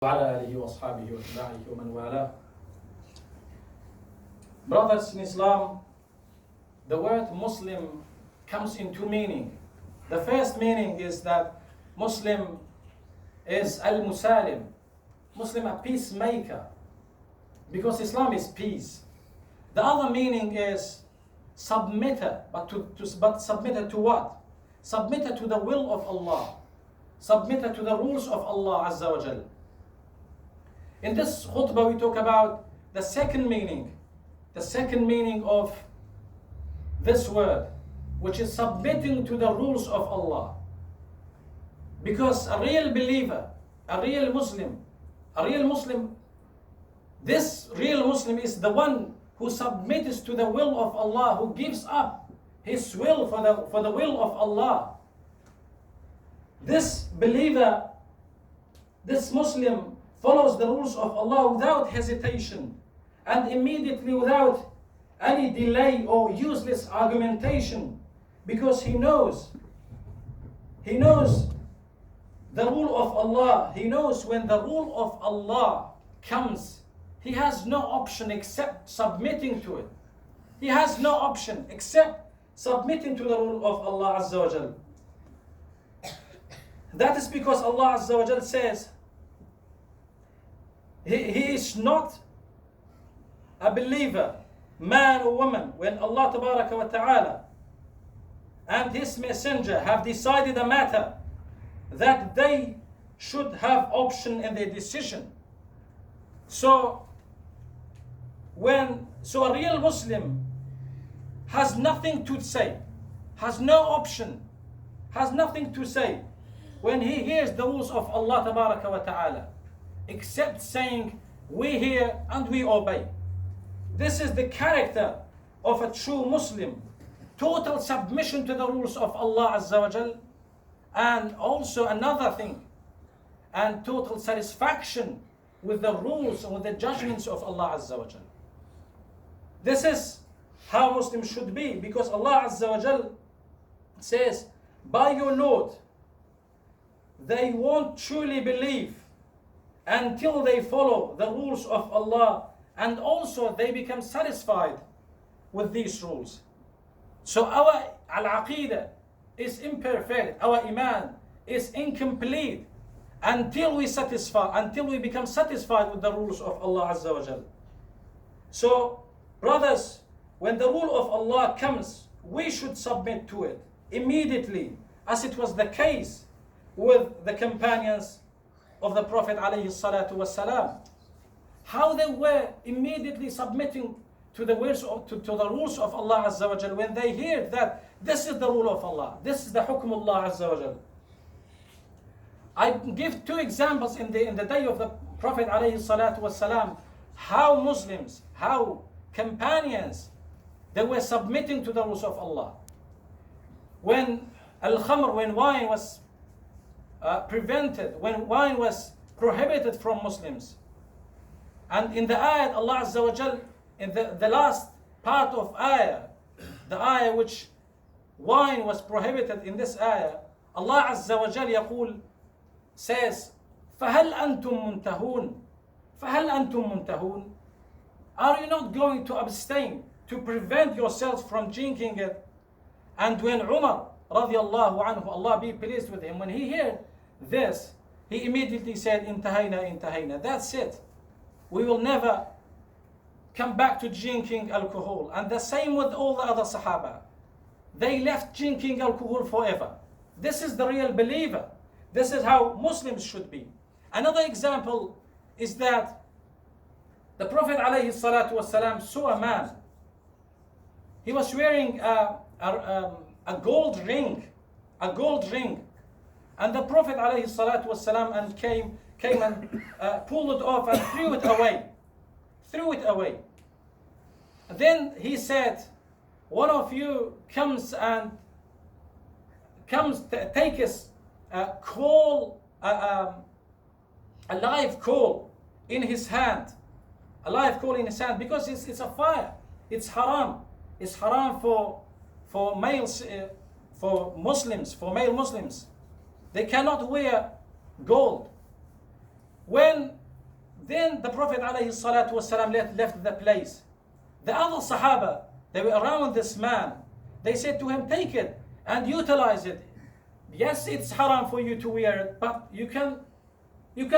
وعلى آله وأصحابه واتباعه ومن والاه. Brothers in Islam, the word Muslim comes in two meanings. The first meaning is that Muslim is al-musalim, Muslim a peacemaker, because Islam is peace. The other meaning is submitter, but submitter to what? Submitter to the will of Allah, submitter to the rules of Allah Azza wa Jal. In this khutbah we talk about the second meaning of this word, which is submitting to the rules of Allah. Because a real believer, a real Muslim, this real Muslim is the one who submits to the will of Allah, who gives up his will for the will of Allah. This believer, this Muslim, follows the rules of Allah without hesitation and immediately, without any delay or useless argumentation, because he knows the rule of Allah. He knows when the rule of Allah comes, he has no option except submitting to it. He has no option except submitting to the rule of Allah Azza wa Jal. That is because Allah Azza wa Jal says, He is not a believer, man or woman, when Allah Tabaraka wa Ta'ala and His Messenger have decided a matter that they should have option in their decision. So a real Muslim has nothing to say, has no option, has nothing to say when he hears the rules of Allah Tabaraka wa Ta'ala, except saying, we hear and we obey. This is the character of a true Muslim. Total submission to the rules of Allah Azza wa Jal, and also another thing, and total satisfaction with the rules and with the judgments of Allah Azza wa Jal. This is how Muslims should be, because Allah Azza wa Jal says, by your Lord, they won't truly believe until they follow the rules of Allah, and also they become satisfied with these rules. So our al-aqidah is imperfect, our iman is incomplete until we become satisfied with the rules of Allah Azza wa Jal. So brothers, when the rule of Allah comes, we should submit to it immediately, as it was the case with the companions of the Prophet alayhi salatu wasalam. How they were immediately submitting to the rules of Allah Azza wa Jal when they hear that this is the rule of Allah, this is the hukm of Allah Azza wa Jal. I give two examples in the day of the Prophet alayhi salatu wasalam, how Muslims, how companions, they were submitting to the rules of Allah. When al-khamr, when wine was prevented, when wine was prohibited from Muslims. And in the ayat, Allah Azza wa Jal, in the last part of ayah, the ayah which wine was prohibited in this ayah, Allah Azza wa Jal يقول, says, فَهَلْ أَنْتُمْ مُنْتَهُونَ فَهَلْ أَنْتُمْ مُنْتَهُونَ. Are you not going to abstain, to prevent yourselves from drinking it? And when Umar radiallahu anhu, Allah be pleased with him, when he heard this, he immediately said, intahayna. That's it. We will never come back to drinking alcohol. And the same with all the other Sahaba. They left drinking alcohol forever. This is the real believer. This is how Muslims should be. Another example is that the Prophet alayhi salatu wasalam saw a man. He was wearing a gold ring. And the Prophet alayhi salatu wasalam and came and pulled it off and threw it away. Then he said, one of you takes a coal, a live coal in his hand, because it's a fire. It's haram. It's haram for males, for Muslims, for male Muslims. They cannot wear gold. When then the Prophet ﷺ left the place, the other Sahaba, they were around this man. They said to him, take it and utilize it. Yes, it's haram for you to wear it, but you can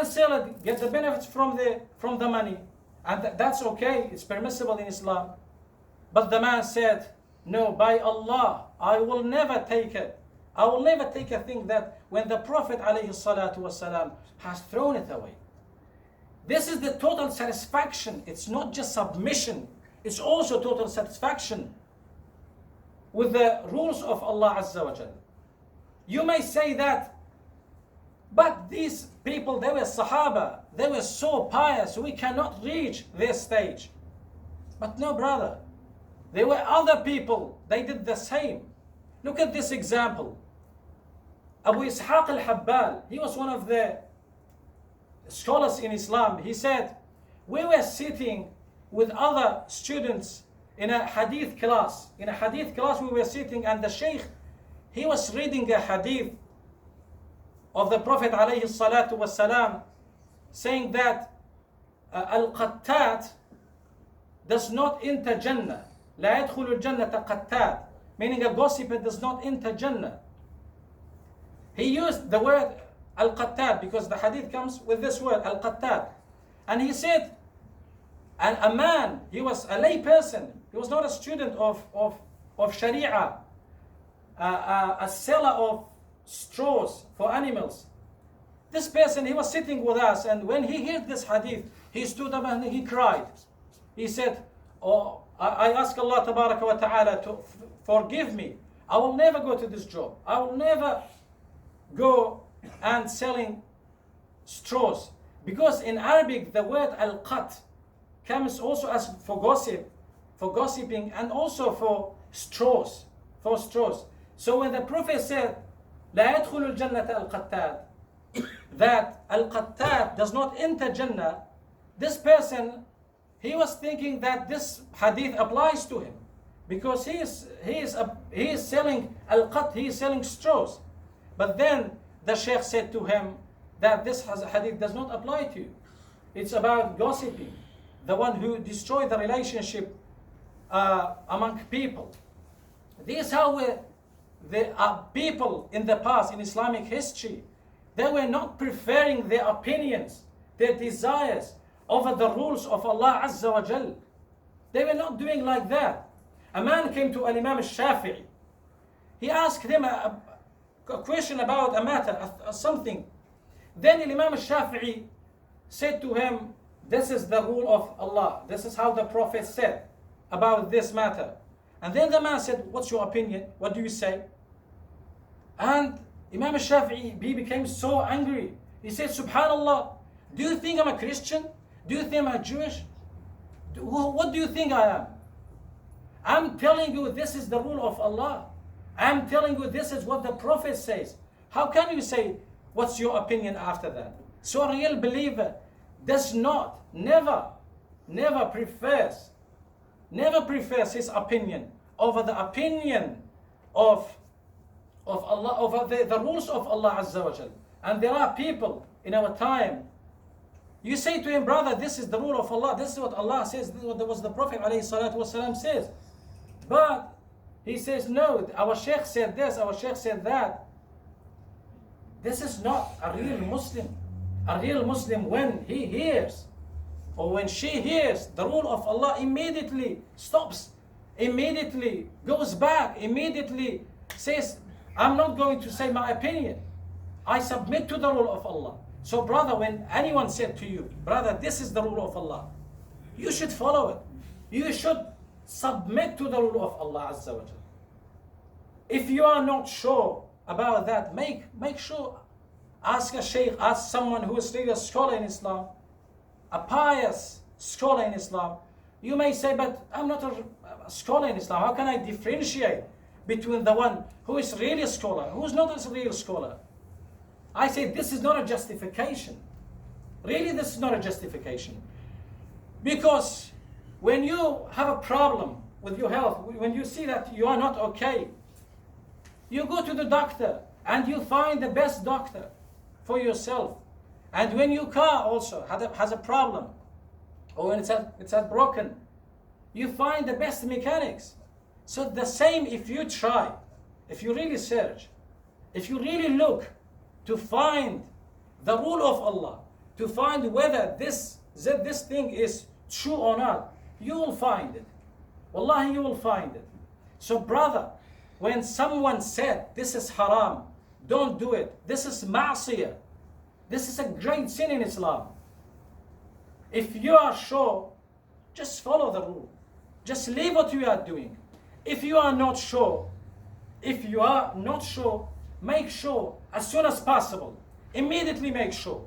sell it, get the benefits from the money. And that's okay, it's permissible in Islam. But the man said, no, by Allah, I will never take it. I will never take a thing that when the Prophet ﷺ has thrown it away. This is the total satisfaction. It's not just submission. It's also total satisfaction with the rules of Allah Azza wa Jal. You may say that, but these people, they were Sahaba. They were so pious. We cannot reach their stage. But no, brother. There were other people. They did the same. Look at this example. Abu Ishaq al-Habbal, he was one of the scholars in Islam. He said, we were sitting with other students in a hadith class. In a hadith class we were sitting, and the Shaykh, he was reading a hadith of the Prophet alayhi salatu wasalam, saying that al-qattat does not enter Jannah. لا يدخل الجنة قتات, meaning a gossiper does not enter Jannah. He used the word al-qattat because the hadith comes with this word al-qattat. And he said, and a man, he was a lay person, he was not a student of Sharia, a seller of straws for animals. This person, he was sitting with us, and when he heard this hadith, he stood up and he cried. He said, oh, I ask Allah Tabaraka wa Ta'ala to forgive me. I will never go to this job. I will never go and selling straws. Because in Arabic, the word al-qat comes also as for gossiping, and also for straws. So when the Prophet said, لا يدخل الجنة القتات, that al-qattat does not enter Jannah, this person, he was thinking that this hadith applies to him, because he is selling al-qat, he is selling straws. But then the Shaykh said to him that this hadith does not apply to you. It's about gossiping, the one who destroyed the relationship among people. This is how the people in the past, in Islamic history, they were not preferring their opinions, their desires over the rules of Allah Azza wa Jal. They were not doing like that. A man came to Imam al-Shafi'i. He asked him a question about a matter, something. Then Imam al-Shafi'i said to him, this is the rule of Allah. This is how the Prophet said about this matter. And then the man said, what's your opinion? What do you say? And Imam al-Shafi'i, he became so angry. He said, Subhanallah, do you think I'm a Christian? Do you think I'm Jewish? What do you think I am? I'm telling you this is the rule of Allah. I'm telling you this is what the Prophet says. How can you say, what's your opinion after that? So a real believer does not, never prefers his opinion over the opinion of Allah, over the rules of Allah Azza wa Jal. And there are people in our time, you say to him, brother, this is the rule of Allah, this is what Allah says, this is what the Prophet ﷺ says. But he says, no, our Shaykh said this, our Shaykh said that. This is not a real Muslim. A real Muslim, when he hears or when she hears the rule of Allah, immediately stops, immediately goes back, immediately says, I'm not going to say my opinion. I submit to the rule of Allah. So brother, when anyone said to you, brother, this is the rule of Allah, you should follow it. You should submit to the rule of Allah Azza wa Jal. If you are not sure about that, make sure, ask a Shaykh, ask someone who is really a scholar in Islam, a pious scholar in Islam. You may say, but I'm not a scholar in Islam. How can I differentiate between the one who is really a scholar, who is not a real scholar? I say this is not a justification. Really, this is not a justification. Because when you have a problem with your health, when you see that you are not okay, you go to the doctor and you find the best doctor for yourself. And when your car also has a problem, or when it's broken, you find the best mechanics. So the same, if you try, if you really search, if you really look to find the rule of Allah, to find whether this thing is true or not, you will find it. Wallahi, you will find it. So brother, when someone said this is haram, don't do it, this is ma'siyah, this is a great sin in Islam, if you are sure, just follow the rule. Just leave what you are doing. If you are not sure, make sure as soon as possible. Immediately make sure.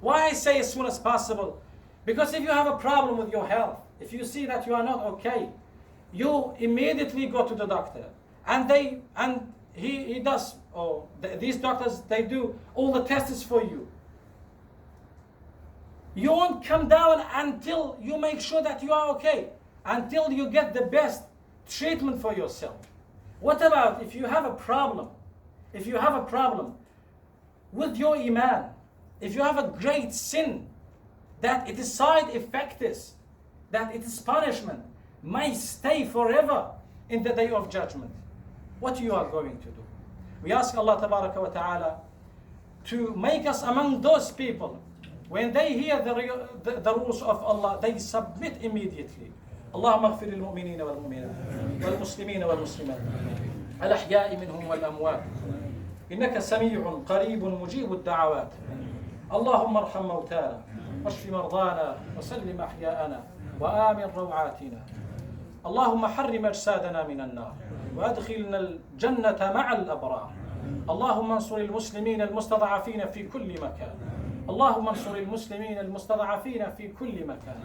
Why I say as soon as possible? Because if you have a problem with your health, if you see that you are not okay, you immediately go to the doctor. These doctors, they do all the tests for you. You won't come down until you make sure that you are okay, until you get the best treatment for yourself. What about if you have a problem? If you have a problem with your iman, if you have a great sin, that it is side effects, that it is punishment, may stay forever in the day of judgment, what you are going to do? We ask Allah Tabaraka wa Ta'ala to make us among those people, when they hear the rules of Allah, they submit immediately. اللهم اغفر للمؤمنين والمؤمنات والمسلمين والمسلمات الأحياء منهم والأموات إنك سميع قريب مجيب الدعوات اللهم ارحم موتانا واشف مرضانا وسلم أحياءنا وآمن روعاتنا اللهم حرم أجسادنا من النار وأدخلنا الجنة مع الأبرار اللهم انصر المسلمين المستضعفين في كل مكان اللهم انصر المسلمين المستضعفين في كل مكان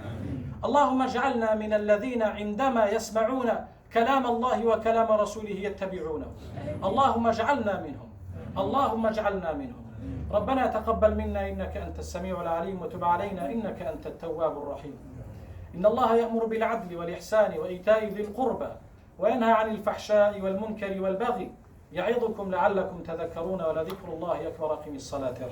اللهم اجعلنا من الذين عندما يسمعون كلام الله وكلام رسوله يتبعونه اللهم اجعلنا منهم اللهم اجعلنا منهم ربنا تقبل منا إنك أنت السميع العليم وتب علينا إنك أنت التواب الرحيم إن الله يأمر بالعدل والإحسان وإيتاء ذي القربى وينهى عن الفحشاء والمنكر والبغي يعظكم لعلكم تذكرون ولذكر الله أكبر. أقم الصلاة.